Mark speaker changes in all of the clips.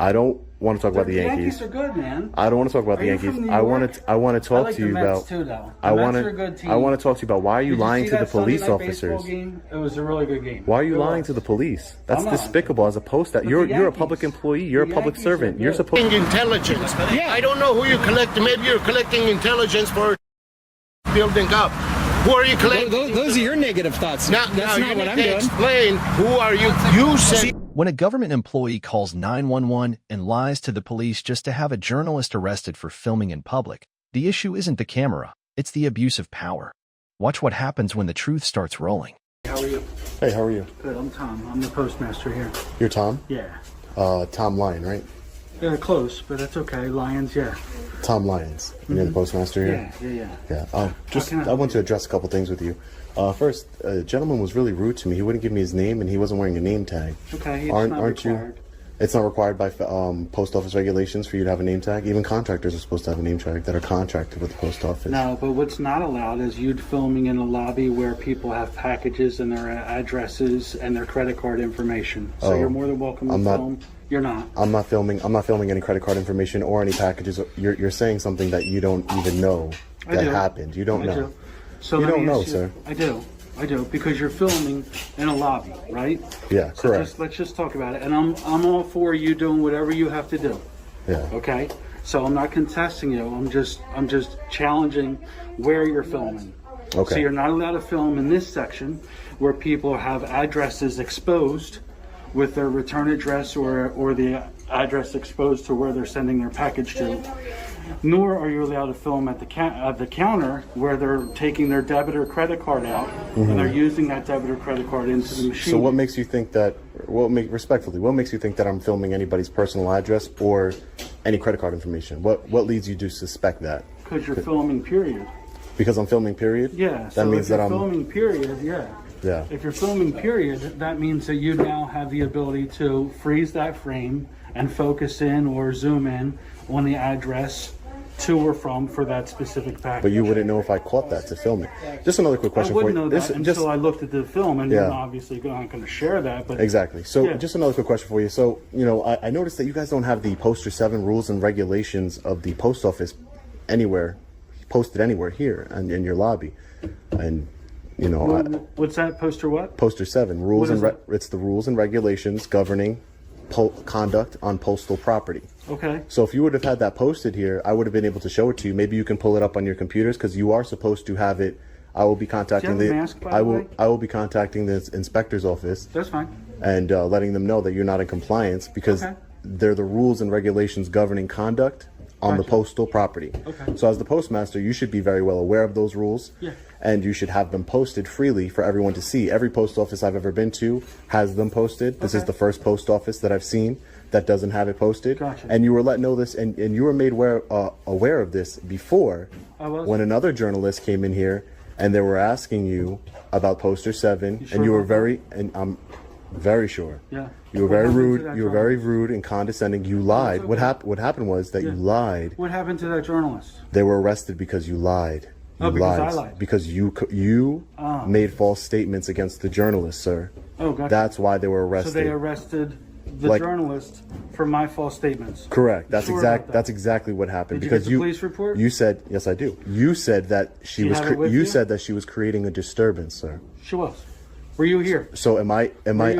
Speaker 1: I don't want to talk about the Yankees.
Speaker 2: The Yankees are good, man.
Speaker 1: I don't want to talk about the Yankees. I want to talk to you about.
Speaker 2: Too, though.
Speaker 1: I want to talk to you about why are you lying to the police officers?
Speaker 2: Game? It was a really good game.
Speaker 1: Why are you lying to the police? That's despicable. As opposed to you're a public employee. You're a public servant. You're supposed to
Speaker 3: intelligence. Yeah. I don't know who you collect. Maybe you're collecting intelligence for building up. Who are you collecting?
Speaker 4: Those are your negative thoughts. That's not what I'm doing.
Speaker 3: Explain who are you? You said.
Speaker 5: When a government employee calls 911 and lies to the police just to have a journalist arrested for filming in public, the issue isn't the camera, it's the abuse of power. Watch what happens when the truth starts rolling.
Speaker 2: How are you?
Speaker 1: Hey, how are you?
Speaker 2: Good, I'm Tom. I'm the postmaster here.
Speaker 1: You're Tom?
Speaker 2: Yeah.
Speaker 1: Tom Lyon, right?
Speaker 2: Yeah, close, but that's okay. Lions, yeah.
Speaker 1: Tom Lyons. You're the postmaster here?
Speaker 2: Yeah.
Speaker 1: I want to address a couple things with you. First, a gentleman was really rude to me. He wouldn't give me his name, and he wasn't wearing a name tag.
Speaker 2: Okay,
Speaker 1: aren't you? It's not required by post office regulations for you to have a name tag. Even contractors are supposed to have a name tag that are contracted with the post office.
Speaker 2: No, but what's not allowed is you filming in a lobby where people have packages and their addresses and their credit card information. So you're more than welcome to film. You're not. I'm not filming any credit card information or any packages. You're saying something that you don't even know that happened. You don't know. So
Speaker 1: you don't know, sir.
Speaker 2: I do, because you're filming in a lobby, right?
Speaker 1: Yeah, correct.
Speaker 2: So let's just talk about it. And I'm all for you doing whatever you have to do.
Speaker 1: Yeah.
Speaker 2: Okay. So I'm not contesting you. I'm just challenging where you're filming.
Speaker 1: Okay.
Speaker 2: So you're not allowed to film in this section where people have addresses exposed with their return address or the address exposed to where they're sending their package to. Nor are you allowed to film at the counter where they're taking their debit or credit card out and they're using that debit or credit card into the machine.
Speaker 1: So what makes you think that? What makes you think that I'm filming anybody's personal address or any credit card information? What leads you to suspect that?
Speaker 2: Because you're filming, period.
Speaker 1: Because I'm filming, period.
Speaker 2: Yeah.
Speaker 1: That means that I'm
Speaker 2: filming, period. Yeah.
Speaker 1: Yeah.
Speaker 2: If you're filming, period, that means that you now have the ability to freeze that frame and focus in or zoom in on the address to or from for that specific package.
Speaker 1: But you wouldn't know if I caught that to film it. Just another quick question for you.
Speaker 2: I wouldn't know that until I looked at the film, and you're obviously not going to share that. But
Speaker 1: exactly. So just another quick question for you. So, I noticed that you guys don't have the Poster 7 rules and regulations of the post office posted anywhere here and in your lobby. And,
Speaker 2: what's that? Poster what?
Speaker 1: Poster 7. It's the rules and regulations governing conduct on postal property.
Speaker 2: Okay.
Speaker 1: So if you would have had that posted here, I would have been able to show it to you. Maybe you can pull it up on your computers because you are supposed to have it. I will be contacting I will be contacting the inspector's office.
Speaker 2: That's fine.
Speaker 1: And letting them know that you're not in compliance because they're the rules and regulations governing conduct on the postal property.
Speaker 2: Okay.
Speaker 1: So as the postmaster, you should be very well aware of those rules.
Speaker 2: Yeah.
Speaker 1: And you should have them posted freely for everyone to see. Every post office I've ever been to has them posted. This is the first post office that I've seen that doesn't have it posted.
Speaker 2: Gotcha.
Speaker 1: And you were let know this, and you were made aware of this before when another journalist came in here and they were asking you about Poster 7, and you were I'm very sure.
Speaker 2: Yeah.
Speaker 1: You were very rude. You were very rude and condescending. You lied. What happened was that you lied.
Speaker 2: What happened to that journalist?
Speaker 1: They were arrested because you lied.
Speaker 2: Because I lied.
Speaker 1: Because you made false statements against the journalist, sir.
Speaker 2: Oh, gotcha.
Speaker 1: That's why they were arrested.
Speaker 2: So they arrested the journalist for my false statements.
Speaker 1: Correct. That's exactly what happened.
Speaker 2: Did
Speaker 1: because
Speaker 2: you get the police report?
Speaker 1: You said, yes, I do. You said that you said that she was creating a disturbance, sir.
Speaker 2: She was. Were you here?
Speaker 1: So I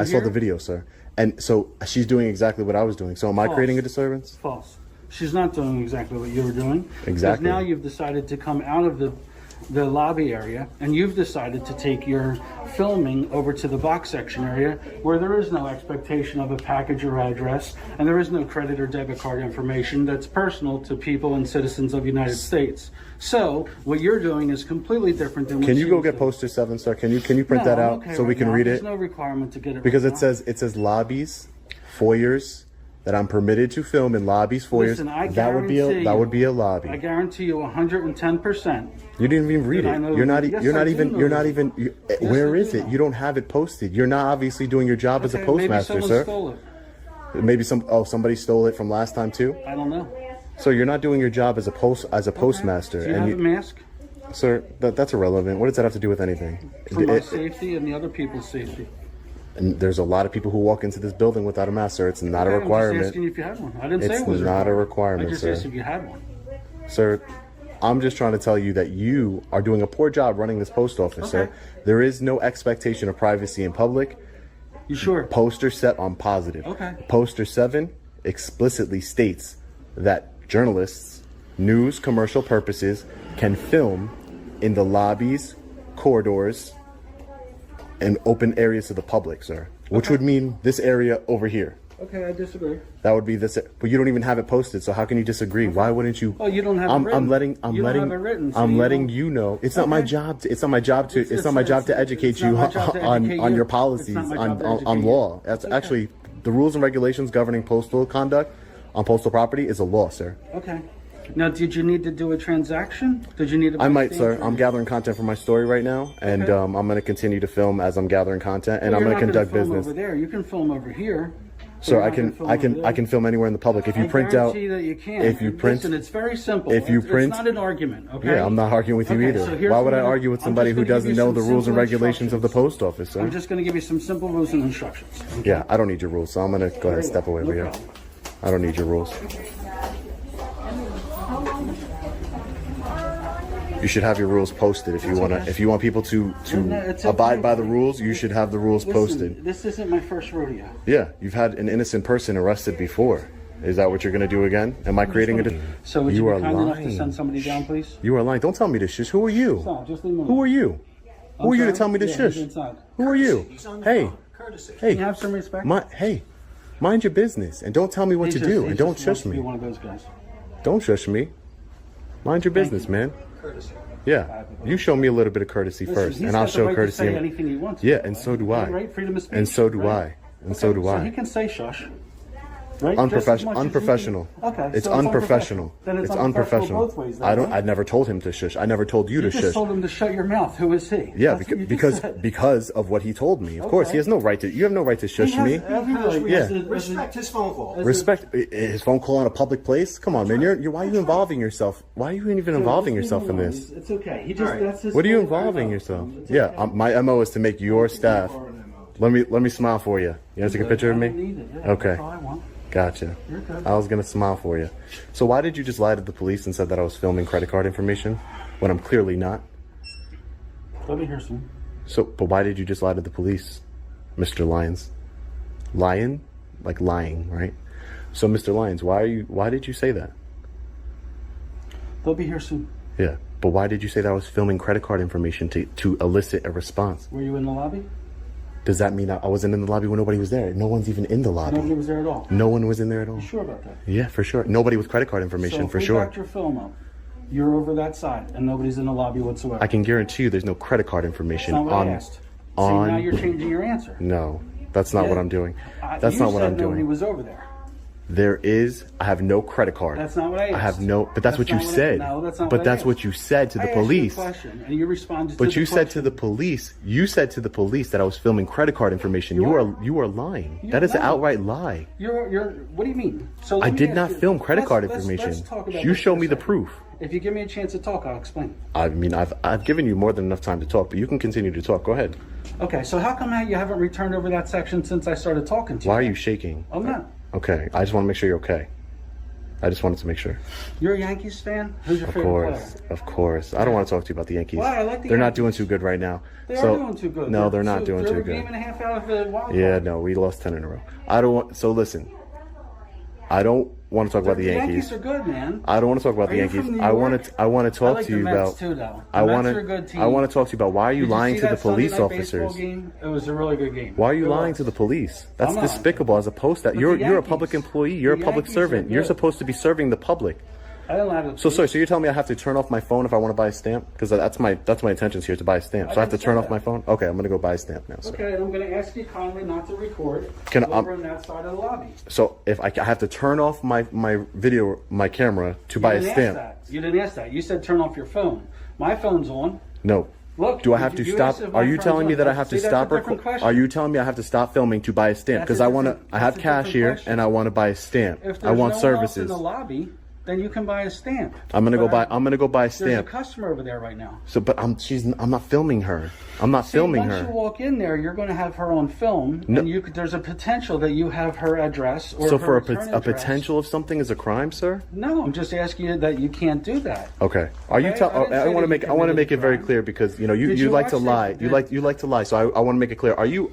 Speaker 1: saw the video, sir. And so she's doing exactly what I was doing. So am I creating a disturbance?
Speaker 2: False. She's not doing exactly what you were doing.
Speaker 1: Exactly.
Speaker 2: Because now you've decided to come out of the lobby area and you've decided to take your filming over to the box section area where there is no expectation of a package or address and there is no credit or debit card information that's personal to people and citizens of the United States. So what you're doing is completely different than what
Speaker 1: Can you go get Poster 7, sir? Can you print that out so we can read it?
Speaker 2: There's no requirement to get it
Speaker 1: because it says lobbies, foyers, that I'm permitted to film in lobbies, foyers.
Speaker 2: Listen,
Speaker 1: that would be a lobby.
Speaker 2: I guarantee you 110%.
Speaker 1: You didn't even read it. You're not even. Where is it? You don't have it posted. You're not obviously doing your job as a postmaster,
Speaker 2: maybe
Speaker 1: sir.
Speaker 2: Stole it.
Speaker 1: Maybe somebody stole it from last time too.
Speaker 2: I don't know.
Speaker 1: So you're not doing your job as a postmaster.
Speaker 2: Do you have a mask?
Speaker 1: Sir, that's irrelevant. What does that have to do with anything?
Speaker 2: For my safety and the other people's safety.
Speaker 1: And there's a lot of people who walk into this building without a mask, sir. It's not a
Speaker 2: I'm just
Speaker 1: requirement.
Speaker 2: asking you if you had one. I didn't say
Speaker 1: It's
Speaker 2: it was
Speaker 1: not a requirement,
Speaker 2: I just
Speaker 1: sir.
Speaker 2: asked if you had one.
Speaker 1: Sir, I'm just trying to tell you that you are doing a poor job running this post office, sir.
Speaker 2: Okay.
Speaker 1: There is no expectation of privacy in public.
Speaker 2: You sure?
Speaker 1: Poster set on positive.
Speaker 2: Okay.
Speaker 1: Poster 7 explicitly states that journalists, news commercial purposes, can film in the lobbies, corridors, and open areas to the public, sir. Which would mean this area over here.
Speaker 2: Okay, I disagree.
Speaker 1: That would be this, but you don't even have it posted. So how can you disagree? Why wouldn't you?
Speaker 2: Oh, you don't have it written.
Speaker 1: I'm letting you know. It's not my job to. It's not my job to. It's not my job to educate you on your policies on law. That's actually the rules and regulations governing postal conduct on postal property is a law, sir.
Speaker 2: Okay. Now, did you need to do a transaction? Did you need?
Speaker 1: I might, sir. I'm gathering content for my story right now, and I'm going to continue to film as I'm gathering content, and I'm going to conduct business.
Speaker 2: Over there, you can film over here.
Speaker 1: So I can film anywhere in the public. If you print out,
Speaker 2: that you can.
Speaker 1: If you print,
Speaker 2: listen, it's very simple.
Speaker 1: If you print,
Speaker 2: it's not an argument. Okay.
Speaker 1: Yeah, I'm not arguing with you either.
Speaker 2: So
Speaker 1: why would I argue with somebody who doesn't know the rules and regulations of the post office, sir?
Speaker 2: I'm just going to give you some simple rules and instructions. Okay?
Speaker 1: Yeah, I don't need your rules, so I'm going to go ahead and step away over here. I don't need your rules. You should have your rules posted if you want to. If you want people to abide by the rules, you should have the rules posted.
Speaker 2: This isn't my first rodeo.
Speaker 1: Yeah, you've had an innocent person arrested before. Is that what you're going to do again? Am I creating a?
Speaker 2: So would you be kind enough to send somebody down, please?
Speaker 1: You are lying. Don't tell me to shush. Who are you?
Speaker 2: Just leave me alone.
Speaker 1: Who are you? Who are you to tell me to shush? Who are you? Hey,
Speaker 2: Can you have some respect?
Speaker 1: Mind your business and don't tell me what to do and don't shush me.
Speaker 2: Be one of those guys.
Speaker 1: Don't shush me. Mind your business, man. Yeah, you show me a little bit of courtesy first, and I'll show courtesy.
Speaker 2: Anything he wants.
Speaker 1: Yeah, and so do I.
Speaker 2: Right? Freedom of speech.
Speaker 1: And so do I. And so do I.
Speaker 2: So he can say shush. Right?
Speaker 1: Unprofessional.
Speaker 2: Okay.
Speaker 1: It's
Speaker 2: so
Speaker 1: unprofessional.
Speaker 2: Then it's
Speaker 1: unprofessional.
Speaker 2: Both ways,
Speaker 1: I never told him to shush. I never told you to
Speaker 2: shush. You just told him to shut your mouth. Who is he?
Speaker 1: Yeah, because of what he told me. Of course, he has no right to. You have no right to shush me.
Speaker 3: Respect his phone call.
Speaker 1: Respect his phone call in a public place. Come on, man. Why are you involving yourself? Why are you even involving yourself in this?
Speaker 2: It's okay. He just. That's his.
Speaker 1: What are you involving yourself? Yeah, my MO is to make your staff. Let me smile for you. You want to take a picture of me? Okay. Gotcha. I was gonna smile for you. So why did you just lie to the police and said that I was filming credit card information when I'm clearly not?
Speaker 2: Let me hear some.
Speaker 1: But why did you just lie to the police, Mr. Lyons? Lion? Like lying, right? So Mr. Lyons, why did you say that?
Speaker 2: They'll be here soon.
Speaker 1: Yeah, but why did you say that I was filming credit card information to elicit a response?
Speaker 2: Were you in the lobby?
Speaker 1: Does that mean I wasn't in the lobby when nobody was there? No one's even in the lobby.
Speaker 2: Nobody was there at all?
Speaker 1: No one was in there at all.
Speaker 2: You sure about that?
Speaker 1: Yeah, for sure. Nobody with credit card information, for sure.
Speaker 2: So if we backed your film up, you're over that side, and nobody's in the lobby whatsoever.
Speaker 1: I can guarantee you there's no credit card information
Speaker 2: That's not what I asked. See, now you're changing your answer.
Speaker 1: No, that's not what I'm doing. That's not what I'm doing.
Speaker 2: Nobody was over there.
Speaker 1: There is. I have no credit card.
Speaker 2: That's not what I asked.
Speaker 1: I have no. But that's what you said.
Speaker 2: No, that's not.
Speaker 1: But that's what you said to the police.
Speaker 2: I asked you a question, and you responded.
Speaker 1: But you said to the police. You said to the police that I was filming credit card information. You are lying. That is an outright lie.
Speaker 2: You're. What do you mean? So
Speaker 1: I did not film credit card information.
Speaker 2: Let's talk about
Speaker 1: you show me the proof.
Speaker 2: If you give me a chance to talk, I'll explain.
Speaker 1: I mean, I've given you more than enough time to talk, but you can continue to talk. Go ahead.
Speaker 2: Okay, so how come you haven't returned over that section since I started talking to you?
Speaker 1: Why are you shaking?
Speaker 2: I'm not.
Speaker 1: Okay, I just want to make sure you're okay. I just wanted to make sure.
Speaker 2: You're a Yankees fan? Who's your favorite player?
Speaker 1: Of course. I don't want to talk to you about the Yankees.
Speaker 2: Why? I like the
Speaker 1: They're
Speaker 2: Yankees.
Speaker 1: Not doing too good right now.
Speaker 2: They are doing too good.
Speaker 1: No, they're not doing too good.
Speaker 2: They're a game and a half out of the wild card.
Speaker 1: Yeah, no, we lost 10 in a row. I don't want. So listen, I don't want to talk about the Yankees.
Speaker 2: The Yankees are good, man.
Speaker 1: I don't want to talk about the Yankees. I want to talk to you about.
Speaker 2: Too, though.
Speaker 1: I want to talk to you about why are you lying to the police officers?
Speaker 2: Game? It was a really good game.
Speaker 1: Why are you lying to the police? That's despicable. As opposed to you're a public employee. You're a public servant. You're supposed to be serving the public. So you're telling me I have to turn off my phone if I want to buy a stamp? Because that's my intentions here, to buy a stamp. So I have to turn off my phone? Okay, I'm going to go buy a stamp now. Sir.
Speaker 2: Okay, and I'm going to ask you kindly not to record over on that side of the lobby.
Speaker 1: So if I have to turn off my camera to buy a stamp.
Speaker 2: You didn't ask that. You said turn off your phone. My phone's on.
Speaker 1: No.
Speaker 2: Look,
Speaker 1: do I have to stop? Are you telling me that I have to stop? Are you telling me I have to stop filming to buy a stamp? Because I have cash here and I want to buy a stamp. I want services.
Speaker 2: In the lobby, Then you can buy a stamp.
Speaker 1: I'm gonna
Speaker 2: But
Speaker 1: go buy a
Speaker 2: There's a
Speaker 1: stamp.
Speaker 2: customer over there right now.
Speaker 1: So, but I'm not filming her. I'm not filming
Speaker 2: Once you
Speaker 1: her.
Speaker 2: walk in there, you're going to have her on film, and there's a potential that you have her address or
Speaker 1: So
Speaker 2: her
Speaker 1: for
Speaker 2: return
Speaker 1: a
Speaker 2: address.
Speaker 1: potential of something is a crime, sir?
Speaker 2: No, I'm just asking you that you can't do that.
Speaker 1: Okay. Are you
Speaker 2: Okay,
Speaker 1: tell?
Speaker 2: I didn't
Speaker 1: I
Speaker 2: say
Speaker 1: want to
Speaker 2: that
Speaker 1: make.
Speaker 2: you
Speaker 1: I want to
Speaker 2: committed
Speaker 1: make it
Speaker 2: a
Speaker 1: very
Speaker 2: crime.
Speaker 1: clear because you
Speaker 2: Did
Speaker 1: you
Speaker 2: you
Speaker 1: like to
Speaker 2: watch
Speaker 1: lie.
Speaker 2: it?
Speaker 1: You like to lie. So I want to make it clear. Are you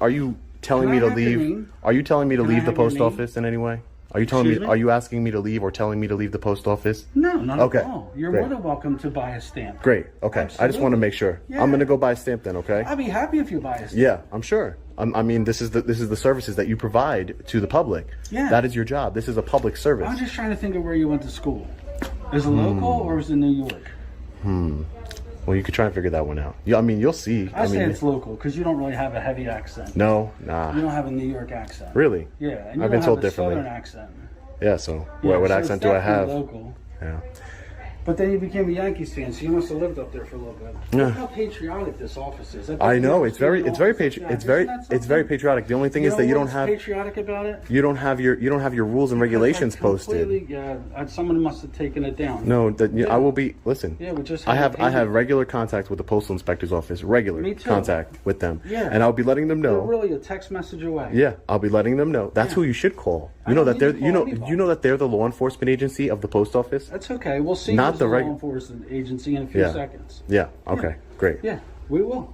Speaker 1: telling
Speaker 2: Can
Speaker 1: me
Speaker 2: I
Speaker 1: to
Speaker 2: have your
Speaker 1: leave?
Speaker 2: name?
Speaker 1: Are you telling me to
Speaker 2: Can I
Speaker 1: leave the
Speaker 2: have your
Speaker 1: post
Speaker 2: name?
Speaker 1: office in any way? Are you telling me?
Speaker 2: Excuse me?
Speaker 1: Are you asking me to leave or telling me to leave the post office?
Speaker 2: No, not
Speaker 1: Okay,
Speaker 2: at all. You're
Speaker 1: great.
Speaker 2: more than welcome to buy a stamp.
Speaker 1: Great. Okay. I just want to
Speaker 2: Absolutely.
Speaker 1: make sure.
Speaker 2: Yeah.
Speaker 1: I'm gonna go buy a stamp then. Okay.
Speaker 2: I'd be happy if you buy a stamp.
Speaker 1: Yeah, I'm sure. I mean, this is the services that you provide to the public.
Speaker 2: Yeah.
Speaker 1: That is your job. This is a public service.
Speaker 2: I'm just trying to think of where you went to school. Is it local or is it New York?
Speaker 1: Well, you could try and figure that one out. Yeah, I mean, you'll see.
Speaker 2: I say
Speaker 1: mean,
Speaker 2: it's local because you don't really have a heavy accent.
Speaker 1: no,
Speaker 2: You
Speaker 1: nah.
Speaker 2: don't have a New York accent.
Speaker 1: Really?
Speaker 2: Yeah, and you
Speaker 1: I've
Speaker 2: don't
Speaker 1: been told
Speaker 2: have a
Speaker 1: differently.
Speaker 2: Southern accent.
Speaker 1: Yeah. So,
Speaker 2: Yeah,
Speaker 1: what
Speaker 2: so
Speaker 1: accent
Speaker 2: it's
Speaker 1: do I have?
Speaker 2: definitely Local.
Speaker 1: Yeah.
Speaker 2: But then you became a Yankees fan, so you must have lived up there for a little bit.
Speaker 1: Yeah.
Speaker 2: Look how patriotic this office is.
Speaker 1: I know it's very
Speaker 2: Isn't that
Speaker 1: patriotic. The only thing is that you don't have
Speaker 2: patriotic about it.
Speaker 1: you don't have your rules and regulations posted.
Speaker 2: Yeah, someone must have taken it down.
Speaker 1: No, that I will be. Listen,
Speaker 2: Yeah, we just
Speaker 1: I
Speaker 2: had
Speaker 1: have
Speaker 2: painted.
Speaker 1: regular contact with the postal inspector's office. Regular
Speaker 2: Me too.
Speaker 1: contact with them.
Speaker 2: Yeah.
Speaker 1: And I'll be letting them
Speaker 2: They're
Speaker 1: know.
Speaker 2: really a text message away.
Speaker 1: Yeah, I'll be letting them know. That's
Speaker 2: Yeah.
Speaker 1: who you should call.
Speaker 2: I
Speaker 1: You know
Speaker 2: don't
Speaker 1: that they're
Speaker 2: need to call anybody.
Speaker 1: you know that they're the law enforcement agency of the post office.
Speaker 2: That's okay. We'll see.
Speaker 1: Not
Speaker 2: who's
Speaker 1: the
Speaker 2: law
Speaker 1: reg-
Speaker 2: enforcement agency in a few
Speaker 1: Yeah.
Speaker 2: seconds.
Speaker 1: Yeah. Okay. Great.
Speaker 2: Yeah, we will.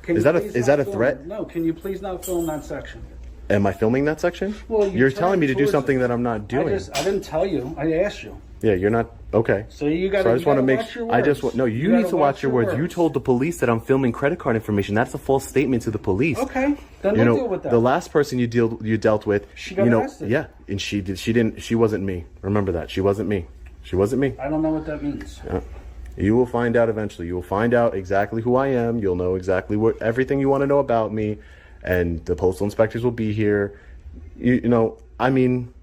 Speaker 2: Can
Speaker 1: Is
Speaker 2: you
Speaker 1: that a-
Speaker 2: please
Speaker 1: is
Speaker 2: not
Speaker 1: that a
Speaker 2: film-
Speaker 1: threat?
Speaker 2: No. Can you please not film that section?
Speaker 1: Am I filming that section?
Speaker 2: Well,
Speaker 1: You're telling me to do
Speaker 2: towards
Speaker 1: something
Speaker 2: it.
Speaker 1: that I'm not doing.
Speaker 2: I didn't tell you. I asked you.
Speaker 1: Yeah, you're not okay.
Speaker 2: So you got.
Speaker 1: So I just want to make.
Speaker 2: Watch your
Speaker 1: I just
Speaker 2: words.
Speaker 1: want. No, you
Speaker 2: gotta
Speaker 1: need to watch your words. You
Speaker 2: words.
Speaker 1: told the police that I'm filming credit card information. That's a false statement to the police.
Speaker 2: Okay, then
Speaker 1: You
Speaker 2: we'll
Speaker 1: know,
Speaker 2: deal with that.
Speaker 1: the last person you dealt with.
Speaker 2: She got
Speaker 1: you know,
Speaker 2: arrested.
Speaker 1: yeah, and she didn't. She wasn't me. Remember that. She wasn't me. She wasn't me.
Speaker 2: I don't know what that means.
Speaker 1: You will find out eventually. You will find out exactly who I am. You'll know exactly everything you want to know about me, and the postal inspectors will be here. You know, I mean,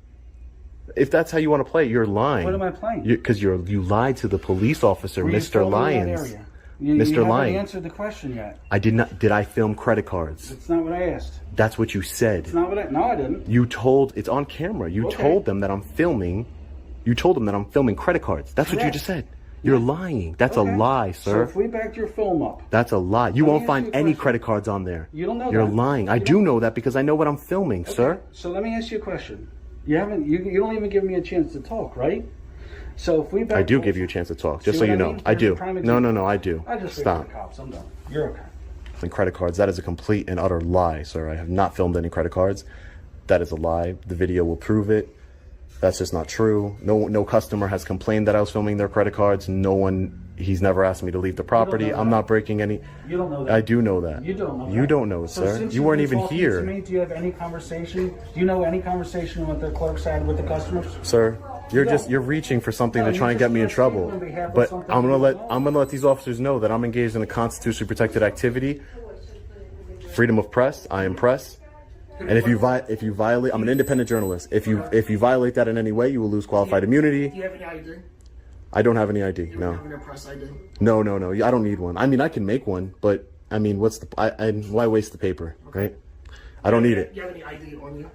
Speaker 1: if that's how you want to play it, you're lying.
Speaker 2: What am I playing?
Speaker 1: Because you lied to the police officer,
Speaker 2: Were you
Speaker 1: Mr.
Speaker 2: filming that
Speaker 1: Lyons.
Speaker 2: area? You
Speaker 1: Mr.
Speaker 2: haven't
Speaker 1: Lyons.
Speaker 2: answered the question yet.
Speaker 1: I did not. Did I film credit cards?
Speaker 2: It's not what I asked.
Speaker 1: That's what you said.
Speaker 2: It's not what I. No, I didn't.
Speaker 1: You told. It's on camera. You
Speaker 2: Okay.
Speaker 1: told them that I'm filming. You told them that I'm filming credit cards. That's what you
Speaker 2: Correct.
Speaker 1: just said. You're lying. That's
Speaker 2: Okay.
Speaker 1: a lie,
Speaker 2: So
Speaker 1: sir.
Speaker 2: if we backed your film up,
Speaker 1: That's a lie. You
Speaker 2: Let me
Speaker 1: won't
Speaker 2: ask
Speaker 1: find
Speaker 2: you a
Speaker 1: any
Speaker 2: question.
Speaker 1: credit cards on there.
Speaker 2: You don't know
Speaker 1: You're
Speaker 2: that.
Speaker 1: lying. I
Speaker 2: You
Speaker 1: do
Speaker 2: don't-
Speaker 1: know that because I know what I'm filming, sir.
Speaker 2: So let me ask you a question. You haven't. You don't even give me a chance to talk, right? So if we back
Speaker 1: I do give you a chance to talk, just
Speaker 2: See
Speaker 1: so
Speaker 2: what
Speaker 1: you
Speaker 2: I
Speaker 1: know.
Speaker 2: mean?
Speaker 1: I
Speaker 2: There's a
Speaker 1: do.
Speaker 2: prime
Speaker 1: No,
Speaker 2: example.
Speaker 1: no, I do.
Speaker 2: I just
Speaker 1: Stop.
Speaker 2: the cops. I'm done. You're okay.
Speaker 1: And credit cards. That is a complete and utter lie, sir. I have not filmed any credit cards. That is a lie. The video will prove it. That's just not true. No customer has complained that I was filming their credit cards. No one. He's never asked me to leave the property.
Speaker 2: know
Speaker 1: I'm
Speaker 2: that.
Speaker 1: not breaking any.
Speaker 2: You don't know that.
Speaker 1: I do know that.
Speaker 2: You don't know.
Speaker 1: You
Speaker 2: that.
Speaker 1: don't know,
Speaker 2: So
Speaker 1: sir.
Speaker 2: since
Speaker 1: You
Speaker 2: you've
Speaker 1: weren't
Speaker 2: been
Speaker 1: even
Speaker 2: talking
Speaker 1: here,
Speaker 2: To me, do you have any conversation? Do you know any conversation with the clerks had with the customers?
Speaker 1: sir. You're
Speaker 2: No.
Speaker 1: just you're reaching for something
Speaker 2: No,
Speaker 1: to try
Speaker 2: you
Speaker 1: and get
Speaker 2: just
Speaker 1: me in
Speaker 2: can't
Speaker 1: trouble.
Speaker 2: speak on behalf of
Speaker 1: But
Speaker 2: something
Speaker 1: I'm
Speaker 2: you don't know.
Speaker 1: gonna let these officers know that I'm engaged in a constitutionally protected activity. Freedom of press. I am press. And if you violate, I'm an independent journalist. If you violate that in any way, you will lose qualified immunity.
Speaker 6: Do you have any ID?
Speaker 1: I don't have any ID.
Speaker 6: You
Speaker 1: No.
Speaker 6: have a press ID?
Speaker 1: No. I don't need one. I mean, I can make one, but I mean, why waste the paper, right? I don't need it.
Speaker 6: Do you have any ID on you?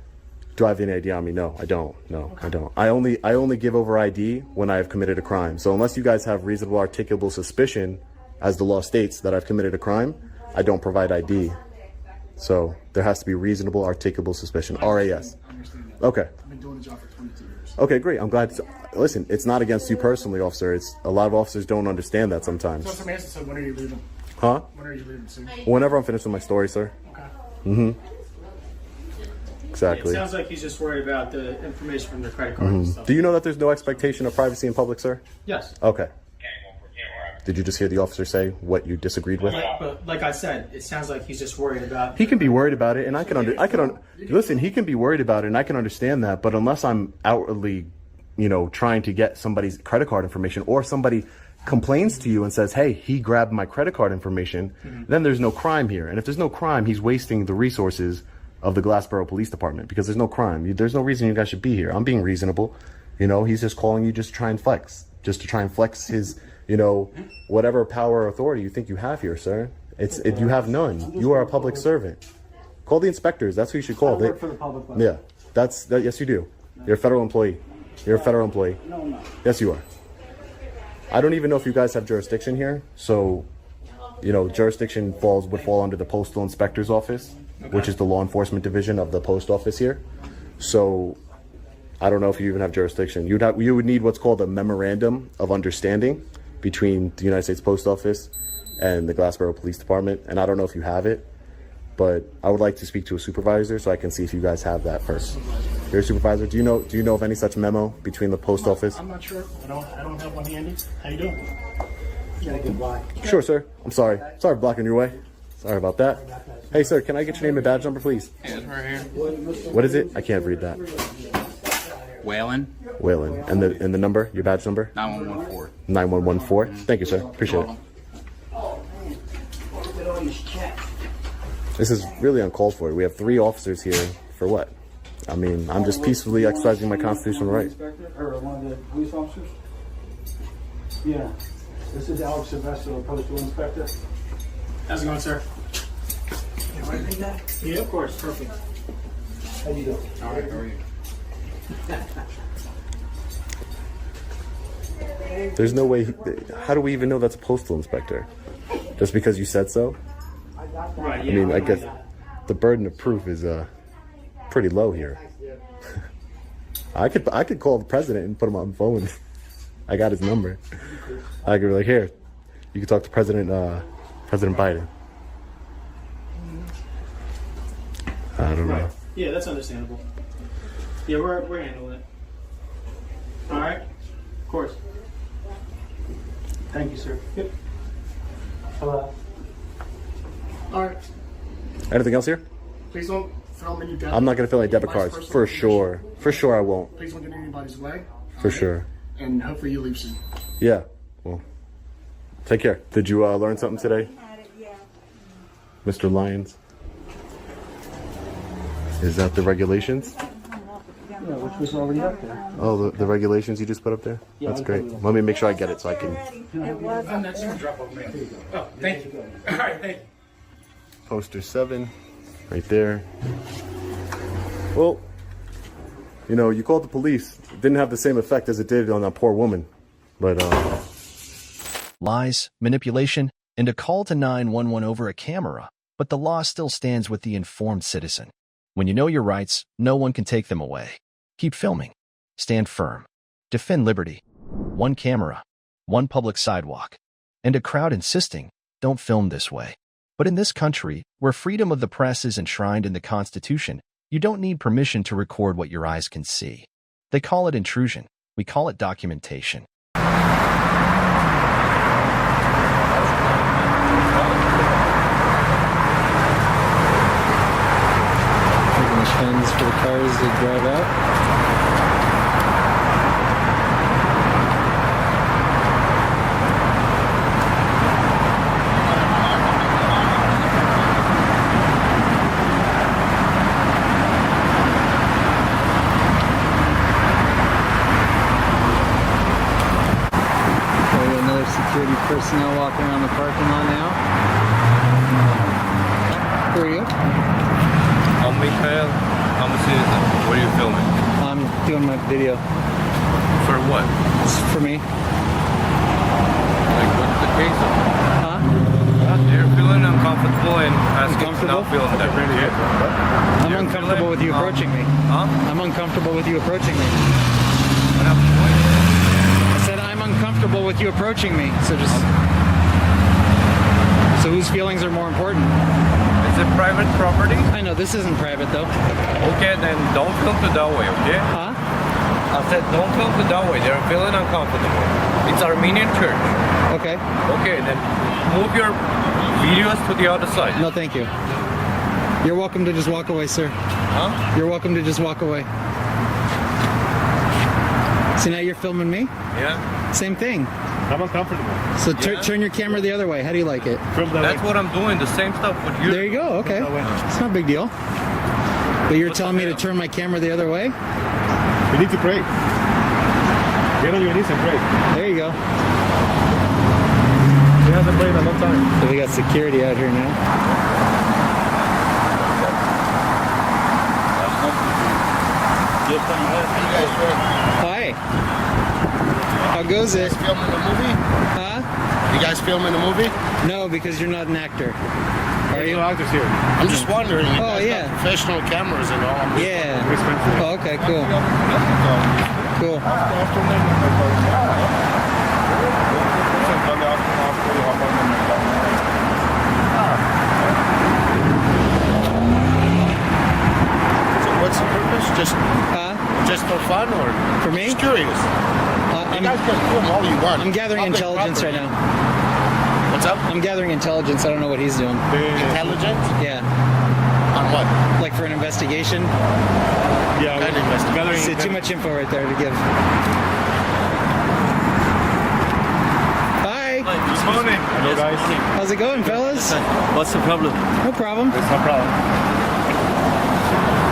Speaker 1: Do I have any ID on me? No, I don't. No, I don't. I only give over ID when I have committed a crime. So unless you guys have reasonable articulable suspicion, as the law states, that I've committed a crime, I don't provide ID. So there has to be reasonable articulable suspicion. RAS.
Speaker 6: I understand that.
Speaker 1: Okay.
Speaker 6: I've been doing the job for 22 years.
Speaker 1: Okay, great. I'm glad. Listen, it's not against you personally, officer. It's a lot of officers don't understand that
Speaker 6: So
Speaker 1: sometimes.
Speaker 6: somebody has to say, when are you leaving?
Speaker 1: Huh?
Speaker 6: When are you leaving soon?
Speaker 1: Whenever I'm finished with my story, sir.
Speaker 6: Okay.
Speaker 1: Exactly.
Speaker 7: It sounds like he's just worried about the information from their credit card and stuff.
Speaker 1: Do you know that there's no expectation of privacy in public, sir?
Speaker 7: Yes.
Speaker 1: Okay. Did you just hear the officer say what you disagreed with?
Speaker 7: But like I said, it sounds like he's just worried about.
Speaker 1: He can be worried about it, and listen. He can be worried about it, and I can understand that. But unless I'm outwardly, trying to get somebody's credit card information, or somebody complains to you and says, "Hey, he grabbed my credit card information," then there's no crime here. And if there's no crime, he's wasting the resources of the Glassboro Police Department because there's no crime. There's no reason you guys should be here. I'm being reasonable. He's just calling you just to try and flex his. Whatever power or authority you think you have here, sir. You have none. You are a public servant. Call the inspectors. That's who you should call.
Speaker 2: I work for the public.
Speaker 1: Yeah, yes, you do. You're a federal employee. You're a federal employee.
Speaker 6: No, I'm not.
Speaker 1: Yes, you are. I don't even know if you guys have jurisdiction here. So, you know, jurisdiction would fall under the Postal Inspector's Office, which is the law enforcement division of the post office here. So, I don't know if you even have jurisdiction. You would need what's called a memorandum of understanding between the United States Post Office and the Glassboro Police Department, and I don't know if you have it, but I would like to speak to a supervisor so I can see if you guys have that first. You're a supervisor. Do you know of any such memo between the post office?
Speaker 6: I'm not sure. I don't have one handy. How you doing? You got a good block.
Speaker 1: Sure, sir. I'm sorry. Sorry for blocking your way. Sorry about that. Hey, sir, can I get your name and badge number, please?
Speaker 8: Yeah, it's right here.
Speaker 1: What is it? I can't read that.
Speaker 8: Whalen,
Speaker 1: Whalen. And the number, your badge number?
Speaker 8: 9114.
Speaker 1: 9114. Thank you, sir. Appreciate it. This is really uncalled for. We have 3 officers here for what? I mean, I'm just peacefully exercising my constitutional right.
Speaker 2: Or one of the police officers? Yeah. This is Alex Sylvester, postal inspector.
Speaker 7: How's it going, sir?
Speaker 2: Yeah, of course. Perfect. How you doing?
Speaker 8: All right, how are you?
Speaker 1: There's no way. How do we even know that's a postal inspector? Just because you said so?
Speaker 2: Right,
Speaker 1: I mean, I guess the burden of proof is pretty low here. I could call the president and put him on the phone. I got his number. I could be like, here, you can talk to President Biden. I don't know.
Speaker 7: Yeah, that's understandable. Yeah, we're handling it. All right, of course.
Speaker 2: Thank you, sir. Yep. Hello.
Speaker 6: All right.
Speaker 1: Anything else here?
Speaker 6: Please don't fill any debit.
Speaker 1: I'm not gonna fill any debit
Speaker 6: anybody's
Speaker 1: cards
Speaker 6: personal
Speaker 1: for sure.
Speaker 6: information.
Speaker 1: For sure, I won't.
Speaker 6: Please don't get in anybody's way.
Speaker 1: For sure.
Speaker 6: And hopefully you leave soon.
Speaker 1: Yeah. Well, take care. Did you learn something today, Mr. Lyons? Is that the regulations?
Speaker 2: Yeah, which was already up there.
Speaker 1: Oh, the regulations you just put up there? That's great. Let me make sure I get it so I can.
Speaker 7: I'm not just gonna drop over there. Oh, thank you. All right, thank you.
Speaker 1: Poster 7, right there. Well, you know, you called the police. It didn't have the same effect as it did on that poor woman. But,
Speaker 5: Lies, manipulation, and a call to 911 over a camera, but the law still stands with the informed citizen. When you know your rights, no one can take them away. Keep filming. Stand firm. Defend liberty. One camera, one public sidewalk, and a crowd insisting, don't film this way. But in this country, where freedom of the press is enshrined in the Constitution, you don't need permission to record what your eyes can see. They call it intrusion. We call it documentation.
Speaker 4: Funds for the cars to drive out. Another security personnel walking around the parking lot now. Who are you?
Speaker 9: I'm Mikhail. I'm a citizen. What are you filming?
Speaker 4: I'm doing my video.
Speaker 9: For what?
Speaker 4: It's for me.
Speaker 9: Like, what's the case of?
Speaker 4: Huh?
Speaker 9: You're feeling uncomfortable and asking to
Speaker 4: Uncomfortable?
Speaker 9: not film that. Yeah.
Speaker 4: I'm uncomfortable with you approaching me.
Speaker 9: Huh?
Speaker 4: I'm uncomfortable with you approaching me.
Speaker 9: What happened?
Speaker 4: I said I'm uncomfortable with you approaching me. So just... So whose feelings are more important?
Speaker 9: Is it private property?
Speaker 4: I know, this isn't private though.
Speaker 9: Okay, then don't film to that way, okay?
Speaker 4: Huh?
Speaker 9: I said don't film to that way. They're feeling uncomfortable. It's Armenian church.
Speaker 4: Okay.
Speaker 9: Okay, then move your videos to the other side.
Speaker 4: No, thank you. You're welcome to just walk away, sir.
Speaker 9: Huh?
Speaker 4: You're welcome to just walk away. So now you're filming me?
Speaker 9: Yeah.
Speaker 4: Same thing.
Speaker 6: I'm uncomfortable.
Speaker 4: So turn your camera the other way. How do you like it?
Speaker 9: That's what I'm doing. The same stuff with you.
Speaker 4: There you go. Okay. It's not a big deal. But you're telling me to turn my camera the other way?
Speaker 6: You need to pray. Get on your knees and pray.
Speaker 4: There you go.
Speaker 6: He hasn't prayed in a long time.
Speaker 4: So we got security out here now.
Speaker 3: guys doing?
Speaker 4: Hi. How goes
Speaker 3: You
Speaker 4: it?
Speaker 3: guys filming a movie?
Speaker 4: Huh?
Speaker 3: You guys filming a movie?
Speaker 4: No, because you're not an actor. Are you?
Speaker 3: I'm just wondering. You
Speaker 4: Oh,
Speaker 3: guys
Speaker 4: yeah.
Speaker 3: got professional cameras and all.
Speaker 4: Yeah. Oh, okay, cool. Cool.
Speaker 3: So what's the purpose? Just for fun or?
Speaker 4: For me?
Speaker 3: Just curious. You guys can film all you want.
Speaker 4: I'm gathering
Speaker 3: Public
Speaker 4: intelligence
Speaker 3: property.
Speaker 4: right now.
Speaker 3: What's up?
Speaker 4: I'm gathering intelligence. I don't know what he's doing.
Speaker 3: Intelligence?
Speaker 4: Yeah.
Speaker 3: On what?
Speaker 4: Like for an investigation.
Speaker 3: Yeah. Kind of investigation.
Speaker 4: See, too much info right there to give. Hi.
Speaker 9: Good morning. Hello, guys.
Speaker 4: How's it going, fellas?
Speaker 9: What's the problem?
Speaker 4: No problem.
Speaker 9: There's no problem.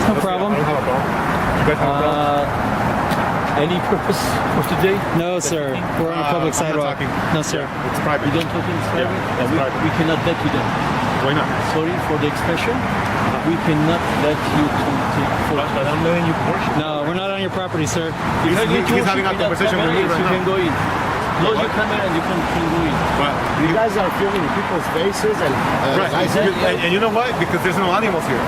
Speaker 4: No problem.
Speaker 9: Any purpose for today?
Speaker 4: No, sir. We're on a public sidewalk. No, sir.
Speaker 9: It's private. You don't talk in private? We cannot let you down.
Speaker 3: Why not?
Speaker 9: Sorry for the expression. We cannot let you take photos.
Speaker 4: No, we're not on your property, sir.
Speaker 9: He's having a conversation with me right now. You can go in. Close your camera and you can go in.
Speaker 3: You guys are filming people's faces and
Speaker 10: And you know why? Because there's no animals here.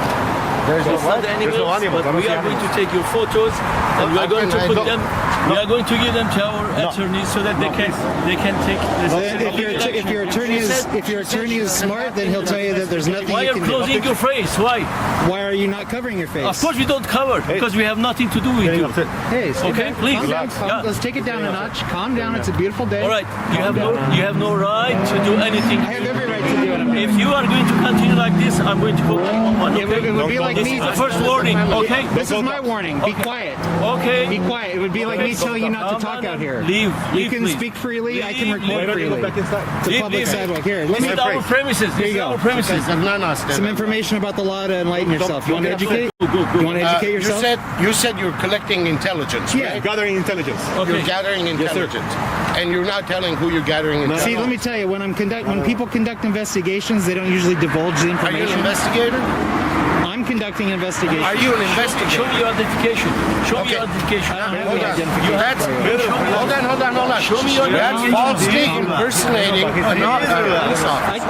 Speaker 3: there's no
Speaker 9: It's not
Speaker 3: what?
Speaker 9: the animals,
Speaker 10: There's no animals.
Speaker 9: but we are going to take your photos and we are going to put them. We are going to give them to our attorneys so that they can take.
Speaker 4: If your attorney is smart, then he'll tell you that there's nothing
Speaker 9: Why
Speaker 4: you
Speaker 9: are
Speaker 4: can
Speaker 9: you closing
Speaker 4: do.
Speaker 9: your face? Why?
Speaker 4: Why are you not covering your face?
Speaker 9: Of course we don't cover because we have nothing to do with you.
Speaker 4: Hey, stay
Speaker 9: Okay,
Speaker 4: back.
Speaker 9: please.
Speaker 4: Calm down.
Speaker 9: Yeah.
Speaker 4: Let's take it down a notch. Calm down. It's a beautiful day.
Speaker 9: All right, you have no right to do anything.
Speaker 4: I have every right to do it.
Speaker 9: If you are going to continue like this, I'm going to call 911. Okay?
Speaker 4: It would be like
Speaker 9: This
Speaker 4: me.
Speaker 9: is the first warning. Okay.
Speaker 4: This is my warning. Be quiet.
Speaker 9: Okay.
Speaker 4: Be quiet. It would be like me telling you not to talk out here.
Speaker 9: Leave.
Speaker 4: You can
Speaker 9: please.
Speaker 4: speak freely. I can
Speaker 9: Leave,
Speaker 4: record
Speaker 9: leave.
Speaker 4: freely. It's a
Speaker 9: Leave,
Speaker 4: public
Speaker 9: leave.
Speaker 4: sidewalk. Here, let
Speaker 9: This
Speaker 4: me
Speaker 9: is our premises.
Speaker 4: Here
Speaker 9: This
Speaker 4: you
Speaker 9: is
Speaker 4: go.
Speaker 9: our premises.
Speaker 4: some information about the law to enlighten yourself. You want to educate? You want to educate yourself?
Speaker 3: You said you're collecting intelligence,
Speaker 4: Yeah.
Speaker 3: right?
Speaker 10: Gathering intelligence.
Speaker 3: You're gathering intelligence. And you're not telling who you're gathering intelligence.
Speaker 4: See, let me tell you, when people conduct investigations, they don't usually divulge the
Speaker 3: Are you an
Speaker 4: information.
Speaker 3: investigator?
Speaker 4: I'm conducting an investigation.
Speaker 3: Are you an
Speaker 9: Show
Speaker 3: investigator?
Speaker 9: me your identification. Show me
Speaker 3: Okay.
Speaker 9: your identification.
Speaker 4: I don't have
Speaker 3: Hold
Speaker 4: any
Speaker 3: on.
Speaker 4: identification.
Speaker 3: That's, hold on.
Speaker 9: Show me your
Speaker 3: That's
Speaker 9: identification.
Speaker 3: falsely impersonating a police officer.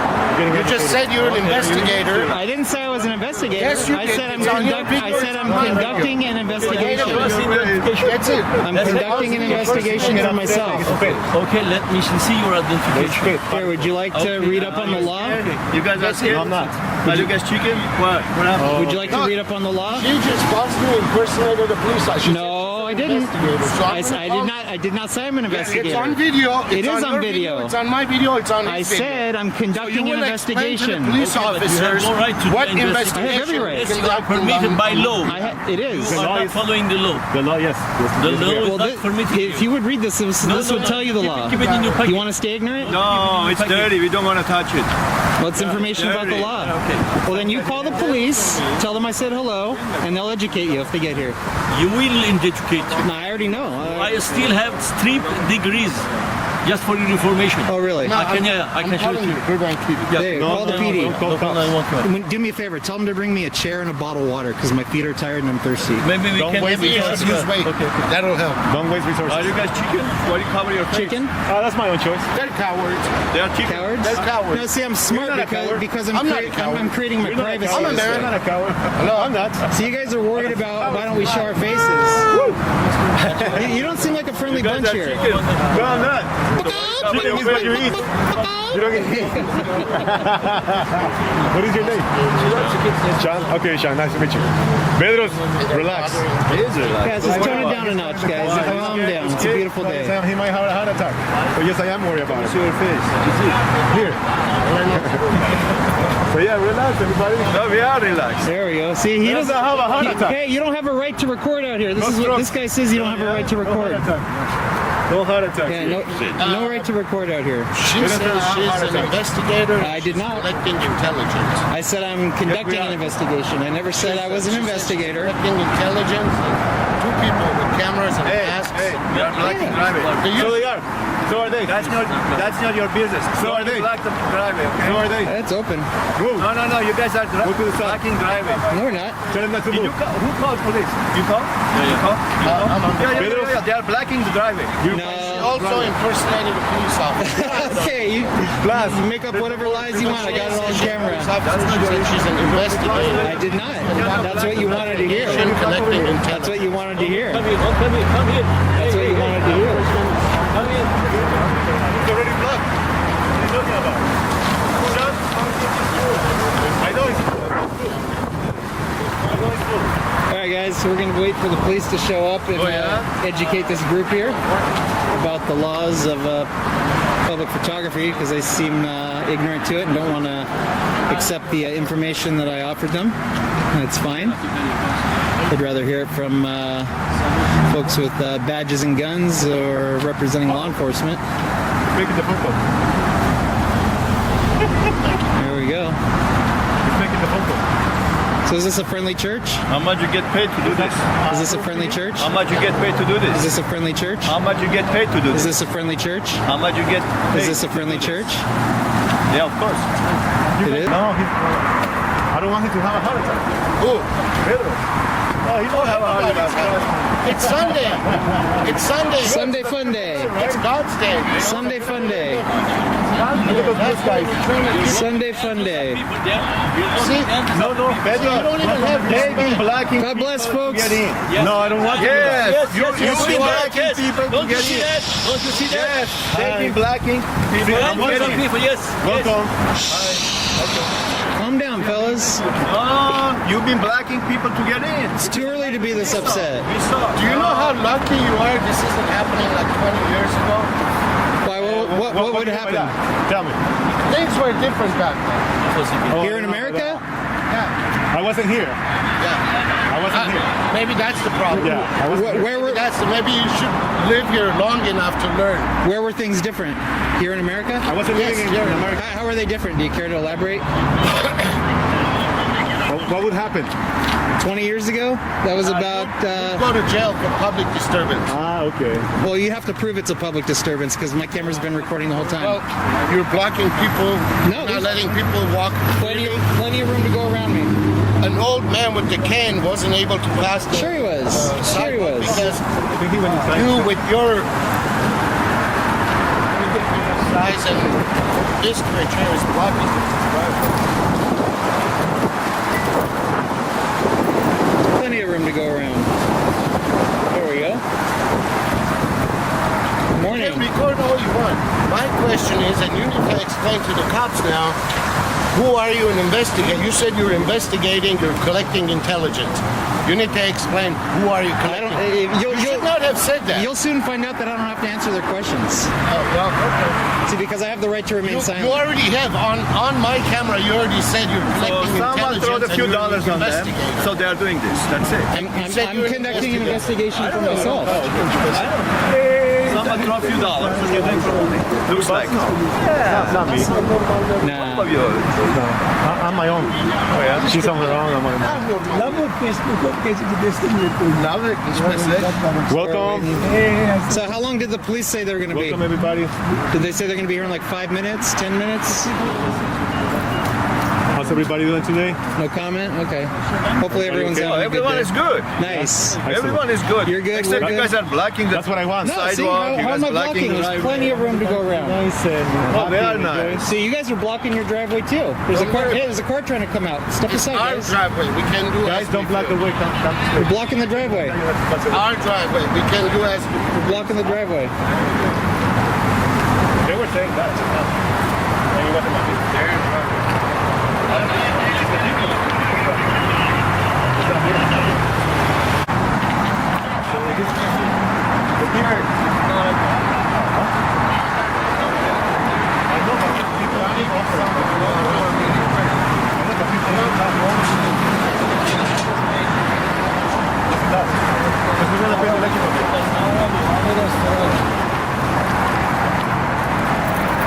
Speaker 3: You just said you're an investigator.
Speaker 4: I didn't say I was an investigator.
Speaker 3: Yes, you
Speaker 4: I
Speaker 3: did.
Speaker 4: said
Speaker 3: It's on your video.
Speaker 4: I said I'm conducting an investigation.
Speaker 3: That's it.
Speaker 4: I'm conducting an investigation for myself.
Speaker 9: Okay, let me see your identification.
Speaker 4: Here, would you like to read up on the law?
Speaker 9: You guys are scared?
Speaker 10: I'm not.
Speaker 9: Are you guys chicken? What happened?
Speaker 4: Would you like to read up on the law?
Speaker 3: You just falsely impersonated a police officer.
Speaker 4: No, I didn't.
Speaker 3: So
Speaker 4: I did not say I'm an investigator.
Speaker 3: It's on video.
Speaker 4: It is on
Speaker 3: your
Speaker 4: video.
Speaker 3: It's on my video. It's on
Speaker 4: I
Speaker 3: his video.
Speaker 4: said I'm
Speaker 3: So you
Speaker 4: conducting an
Speaker 3: will explain to the
Speaker 4: investigation.
Speaker 3: police officers
Speaker 9: no right to
Speaker 3: what
Speaker 9: do
Speaker 3: investigation
Speaker 4: I have every right.
Speaker 9: Yes, you are permitted by law.
Speaker 4: It is.
Speaker 9: You are not following the law.
Speaker 10: The law, yes.
Speaker 9: The law is
Speaker 4: Well,
Speaker 9: not permitted.
Speaker 4: if you would read this, this would tell you the law.
Speaker 9: Keep it in your pocket.
Speaker 4: You want to stay ignorant?
Speaker 10: No, it's dirty. We don't want to touch it.
Speaker 4: Well, it's information about the law.
Speaker 9: Okay.
Speaker 4: Well, then you call the police, tell them I said hello, and they'll educate you if they get here.
Speaker 9: You will educate.
Speaker 4: No, I already know.
Speaker 9: I still have 3 degrees. Just for your information.
Speaker 4: Oh, really?
Speaker 9: I can show it to you.
Speaker 4: There, call the PD.
Speaker 9: No,
Speaker 4: Do me a favor. Tell them to bring me a chair and a bottle of water because my feet are tired and I'm thirsty.
Speaker 9: Maybe we can.
Speaker 3: Maybe you should use weight. That'll help.
Speaker 10: Don't waste resources.
Speaker 9: Are you guys chicken? Why do you cover your face?
Speaker 4: Chicken?
Speaker 10: That's my own choice.
Speaker 3: They're cowards.
Speaker 10: They are chicken.
Speaker 4: Cowards?
Speaker 3: They're cowards.
Speaker 4: No, see, I'm smart
Speaker 10: You're not a coward.
Speaker 4: because
Speaker 3: I'm not a coward.
Speaker 4: I'm creating my privacy.
Speaker 3: I'm a
Speaker 10: I'm
Speaker 3: man.
Speaker 10: not a coward.
Speaker 3: No,
Speaker 10: I'm not.
Speaker 4: So you guys are worried about why don't we show our faces? You don't seem like a friendly bunch here.
Speaker 10: No, I'm not. Chicken is what you eat. You don't get What is your name? Sean? Okay, Sean, nice to meet you. Bedros, relax.
Speaker 4: Guys, let's tone it down a notch, guys. Calm down. It's a beautiful day.
Speaker 10: He might have a heart attack. But yes, I am worried about it. Your face. Here. So yeah, relax, everybody. No, we are relaxed.
Speaker 4: There we go. See, he doesn't
Speaker 10: have a heart attack.
Speaker 4: Hey, you don't have a right to record out here. This is what this guy says. You don't have a right to record.
Speaker 10: No heart attack.
Speaker 4: Yeah, no right to record out here.
Speaker 3: She says she's an investigator.
Speaker 4: I did not.
Speaker 3: Collecting intelligence.
Speaker 4: I said I'm conducting an investigation. I never said I was an investigator.
Speaker 3: Collecting intelligence. 2 people with cameras and masks.
Speaker 10: Hey, you are black and driving.
Speaker 3: Do you-
Speaker 10: So they are. So are they.
Speaker 9: That's not your business.
Speaker 10: So are they.
Speaker 9: Block the driveway, okay?
Speaker 10: So are they.
Speaker 4: It's open.
Speaker 10: Move.
Speaker 9: No, you guys are
Speaker 10: Go to the side.
Speaker 9: blocking driveway.
Speaker 4: No, we're not.
Speaker 10: Tell them not to
Speaker 9: Did
Speaker 10: move.
Speaker 9: who called police? You call? You call? Yeah. They are blocking the driveway.
Speaker 4: No.
Speaker 3: Also impersonating a police officer.
Speaker 4: Okay, you make up whatever lies you want. I got it all on camera.
Speaker 3: She's an investigator.
Speaker 4: I did not. That's what you wanted to hear.
Speaker 3: Collecting
Speaker 4: That's
Speaker 3: intelligence.
Speaker 4: what you wanted to hear.
Speaker 9: Come here.
Speaker 4: That's what you wanted to hear.
Speaker 9: Come here.
Speaker 10: It's already blocked. What are you talking about? John? I know it's full.
Speaker 4: All right, guys, so we're going to wait for the police to show up and educate this group here about the laws of public photography because they seem ignorant to it and don't want to accept the information that I offered them. That's fine. I'd rather hear it from folks with badges and guns or representing law enforcement.
Speaker 10: Making the photo.
Speaker 4: There we go.
Speaker 10: He's making the photo.
Speaker 4: So is this a friendly church?
Speaker 9: How much you get paid to do this?
Speaker 4: Is this a friendly church?
Speaker 9: How much you get paid to do
Speaker 4: Is
Speaker 9: this?
Speaker 4: this a friendly church?
Speaker 9: How much you get paid to do
Speaker 4: Is
Speaker 9: this?
Speaker 4: this a friendly church?
Speaker 9: How much you get paid?
Speaker 4: Is this a friendly church?
Speaker 9: Yeah, of course.
Speaker 4: It is?
Speaker 10: No, I don't want him to have a heart attack.
Speaker 3: Who?
Speaker 10: Pedro. No, he won't have a heart attack.
Speaker 3: It's Sunday. It's Sunday.
Speaker 4: Sunday fun day.
Speaker 3: It's God's day.
Speaker 4: Sunday fun day.
Speaker 3: Look at this guy.
Speaker 4: Sunday fun day.
Speaker 3: See?
Speaker 10: No, Pedro.
Speaker 3: You don't even have
Speaker 10: They've been blocking
Speaker 4: God bless,
Speaker 10: people to
Speaker 4: folks.
Speaker 10: get in. No, I don't want to.
Speaker 9: Yes.
Speaker 10: You've been blocking people to
Speaker 9: Don't you
Speaker 10: get
Speaker 9: see
Speaker 10: in.
Speaker 9: that? Don't you see that?
Speaker 10: Yes, they've been blocking people
Speaker 9: Yeah,
Speaker 10: to get in.
Speaker 9: people, yes.
Speaker 10: Welcome.
Speaker 4: Calm down, fellas.
Speaker 9: Oh, you've been blocking people to get in.
Speaker 4: It's too early to be this upset.
Speaker 9: We saw.
Speaker 3: Do you know how lucky you are this isn't happening like 20 years ago?
Speaker 4: Why? What would happen?
Speaker 10: Tell me.
Speaker 3: Things were different back then.
Speaker 4: Here in America?
Speaker 3: Yeah.
Speaker 10: I wasn't here.
Speaker 3: Yeah.
Speaker 10: I wasn't here.
Speaker 3: Maybe that's the problem.
Speaker 10: Yeah, I wasn't
Speaker 4: Where were
Speaker 3: Maybe you should live here long enough to learn.
Speaker 4: where were things different? Here in America?
Speaker 10: I wasn't living in America.
Speaker 4: How are they different? Do you care to elaborate?
Speaker 10: What would happen?
Speaker 4: 20 years ago? That was about.
Speaker 3: Go to jail for public disturbance.
Speaker 10: Ah, okay.
Speaker 4: Well, you have to prove it's a public disturbance because my camera's been recording the whole time.
Speaker 3: Well, you're blocking people,
Speaker 4: No,
Speaker 3: not letting people walk.
Speaker 4: Plenty of room to go around me.
Speaker 3: An old man with the cane wasn't able to pass the
Speaker 4: Sure he was. Sure he
Speaker 3: sidewalk
Speaker 4: was.
Speaker 3: because
Speaker 10: I think he went inside.
Speaker 3: you with your size and district here is blocking.
Speaker 4: Plenty of room to go around. There we go.
Speaker 3: You
Speaker 4: Morning.
Speaker 3: can record all you want. My question is, and you need to explain to the cops now, who are you an investigator? You said you're investigating, you're collecting intelligence. You need to explain who are you collecting. You should not have said that.
Speaker 4: You'll soon find out that I don't have to answer their questions.
Speaker 3: Oh, well, okay.
Speaker 4: See, because I have the right to remain silent.
Speaker 3: You already have on my camera. You already said you're
Speaker 9: So
Speaker 3: collecting
Speaker 9: someone
Speaker 3: intelligence.
Speaker 9: throw a few
Speaker 3: and you're
Speaker 9: dollars
Speaker 3: an
Speaker 9: on them,
Speaker 3: investigator.
Speaker 9: so they are doing this. That's it.
Speaker 4: I'm conducting an investigation for myself.
Speaker 9: Someone throw a few dollars. Looks like.
Speaker 10: Not me.
Speaker 4: Nah.
Speaker 10: I'm my own. Oh, yeah? She's on her own. I'm on my own. Welcome.
Speaker 4: So how long did the police say they were going to be?
Speaker 10: Welcome, everybody.
Speaker 4: Did they say they're going to be here in like 5 minutes, 10 minutes?
Speaker 10: How's everybody doing today?
Speaker 4: No comment? Okay. Hopefully everyone's
Speaker 10: Okay.
Speaker 4: having a good
Speaker 9: Everyone
Speaker 4: day.
Speaker 9: is good.
Speaker 4: Nice.
Speaker 9: Everyone is good.
Speaker 4: You're good,
Speaker 9: Except
Speaker 4: we're
Speaker 9: you
Speaker 4: good.
Speaker 9: guys are blocking the
Speaker 10: That's what I want.
Speaker 4: No, see,
Speaker 9: sidewalk. You
Speaker 4: how
Speaker 9: guys
Speaker 4: am I
Speaker 9: blocking
Speaker 4: blocking?
Speaker 9: the
Speaker 4: There's
Speaker 9: driveway.
Speaker 4: plenty of room to go around.
Speaker 10: Nice and
Speaker 9: Oh, they are
Speaker 10: happy.
Speaker 9: nice.
Speaker 4: See, you guys are blocking your driveway too. There's a car. Hey, there's a car trying to come out. Step
Speaker 3: It's
Speaker 4: aside,
Speaker 3: our
Speaker 4: guys.
Speaker 3: driveway. We can do
Speaker 10: Guys,
Speaker 3: as
Speaker 10: don't
Speaker 3: we
Speaker 10: block
Speaker 3: feel.
Speaker 10: the way. Come
Speaker 4: We're blocking the driveway.
Speaker 3: Our driveway. We can do as we
Speaker 4: We're blocking the driveway.
Speaker 10: They were saying that. And you wasn't happy.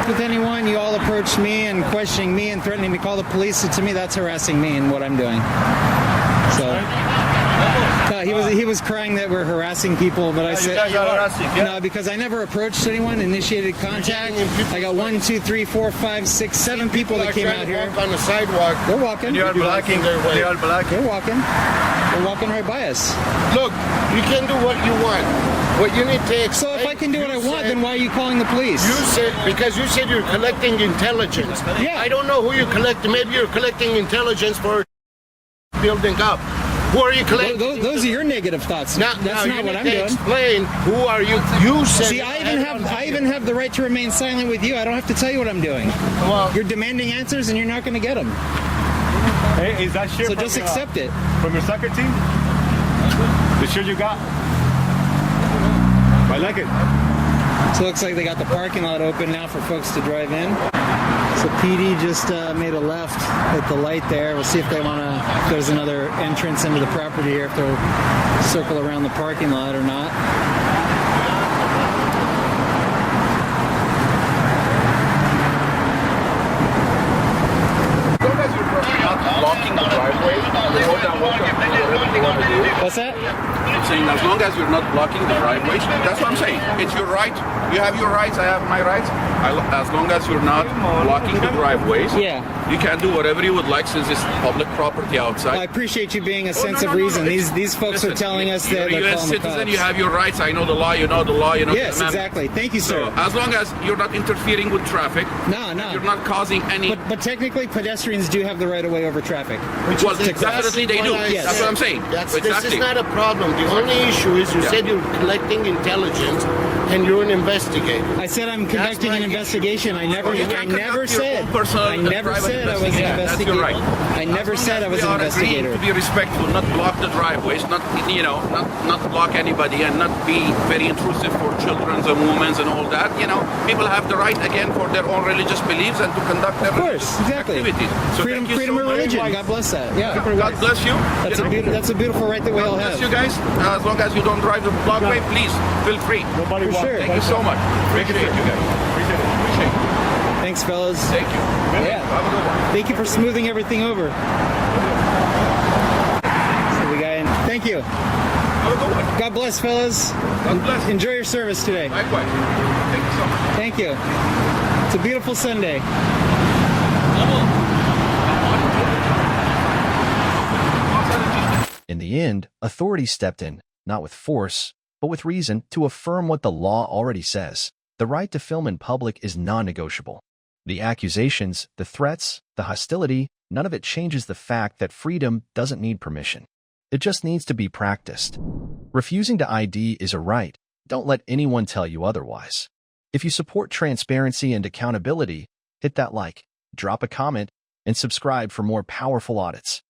Speaker 4: With anyone, you all approached me and questioning me and threatening to call the police. So to me, that's harassing me and what I'm doing. So He was crying that we're harassing people, but I said,
Speaker 9: You guys are harassing, yeah?
Speaker 4: no, because I never approached anyone, initiated contact. I got 1, 2, 3, 4, 5, 6, 7 people that came out here.
Speaker 3: Walk on the sidewalk.
Speaker 4: They're walking.
Speaker 9: You are blocking their way. They are blocking.
Speaker 4: They're walking. They're walking right by us.
Speaker 3: Look, you can do what you want. What you need to explain.
Speaker 4: So if I can do what I want, then why are you calling the police?
Speaker 3: You said, because you said you're collecting intelligence.
Speaker 4: Yeah.
Speaker 3: I don't know who you're collecting. Maybe you're collecting intelligence for building up. Who are you collecting?
Speaker 4: Those are your negative thoughts. That's not what I'm doing.
Speaker 3: Explain who are you? You said.
Speaker 4: See, I even have the right to remain silent with you. I don't have to tell you what I'm doing.
Speaker 3: Well,
Speaker 4: You're demanding answers, and you're not going to get them.
Speaker 10: Hey, is that shirt
Speaker 4: So
Speaker 10: from
Speaker 4: just
Speaker 10: your,
Speaker 4: accept it.
Speaker 10: from your soccer team? The shirt you got? I like it.
Speaker 4: So it looks like they got the parking lot open now for folks to drive in. So PD just made a left at the light there. We'll see if they want to, if there's another entrance into the property here, if they'll circle around the parking lot or not.
Speaker 11: Blocking the driveway, you're more than welcome to do whatever you want to do.
Speaker 4: What's that?
Speaker 11: I'm saying as long as you're not blocking the driveways, that's what I'm saying. It's your right. You have your rights, I have my rights. As long as you're not blocking the driveways,
Speaker 4: Yeah.
Speaker 11: you can do whatever you would like since it's public property outside.
Speaker 4: I appreciate you being a sense
Speaker 11: no,
Speaker 4: of
Speaker 11: no, no,
Speaker 4: reason.
Speaker 11: it's-
Speaker 4: These folks are telling us that
Speaker 11: you're
Speaker 4: they're
Speaker 11: a U.S.
Speaker 4: calling the
Speaker 11: citizen,
Speaker 4: cops.
Speaker 11: you have your rights. I know the law, you know the law, you know
Speaker 4: Yes,
Speaker 11: the amendment.
Speaker 4: exactly. Thank you, sir.
Speaker 11: So as long as you're not interfering with traffic,
Speaker 4: No.
Speaker 11: you're not causing any...
Speaker 4: But technically, pedestrians do have the right of way over traffic.
Speaker 11: Well, definitely they do.
Speaker 4: Yes.
Speaker 11: That's what I'm saying.
Speaker 3: This
Speaker 11: Exactly.
Speaker 3: is not a problem. The only issue is you said you're collecting intelligence and you're an investigator.
Speaker 4: I said I'm conducting
Speaker 3: my
Speaker 4: an
Speaker 3: issue.
Speaker 4: investigation. I never
Speaker 11: You can
Speaker 4: never
Speaker 11: conduct your
Speaker 4: said
Speaker 11: own personal
Speaker 4: I never
Speaker 11: private
Speaker 4: said I was an
Speaker 11: investigation. That's your
Speaker 4: investigator.
Speaker 11: right.
Speaker 4: I never said I was an
Speaker 11: We are agreeing
Speaker 4: investigator.
Speaker 11: to be respectful, not block the driveways, not block anybody, and not be very intrusive for children and women and all that. People have the right again for their own religious beliefs and to conduct their
Speaker 4: Of course,
Speaker 11: religious
Speaker 4: exactly.
Speaker 11: activities. So
Speaker 4: Freedom,
Speaker 11: thank you
Speaker 4: freedom
Speaker 11: so
Speaker 4: of
Speaker 11: much.
Speaker 4: religion. God bless that. Yeah.
Speaker 11: God bless you.
Speaker 4: That's a beautiful right that we all
Speaker 11: God bless
Speaker 4: have.
Speaker 11: you guys. As long as you don't drive the blockway, please feel free.
Speaker 10: Nobody
Speaker 4: For
Speaker 10: wants
Speaker 4: sure.
Speaker 11: Thank you so much. Appreciate you guys. Appreciate it.
Speaker 4: Thanks, fellas.
Speaker 11: Thank you.
Speaker 4: Yeah.
Speaker 11: Have a good one.
Speaker 4: Thank you for smoothing everything over. So we got in. Thank you.
Speaker 11: Have a good one.
Speaker 4: God bless, fellas.
Speaker 11: God bless.
Speaker 4: Enjoy your service today.
Speaker 11: Likewise. Thank you so much.
Speaker 4: Thank you. It's a beautiful Sunday.
Speaker 5: In the end, authorities stepped in, not with force, but with reason, to affirm what the law already says. The right to film in public is non-negotiable. The accusations, the threats, the hostility, none of it changes the fact that freedom doesn't need permission. It just needs to be practiced. Refusing to ID is a right. Don't let anyone tell you otherwise. If you support transparency and accountability, hit that like, drop a comment, and subscribe for more powerful audits.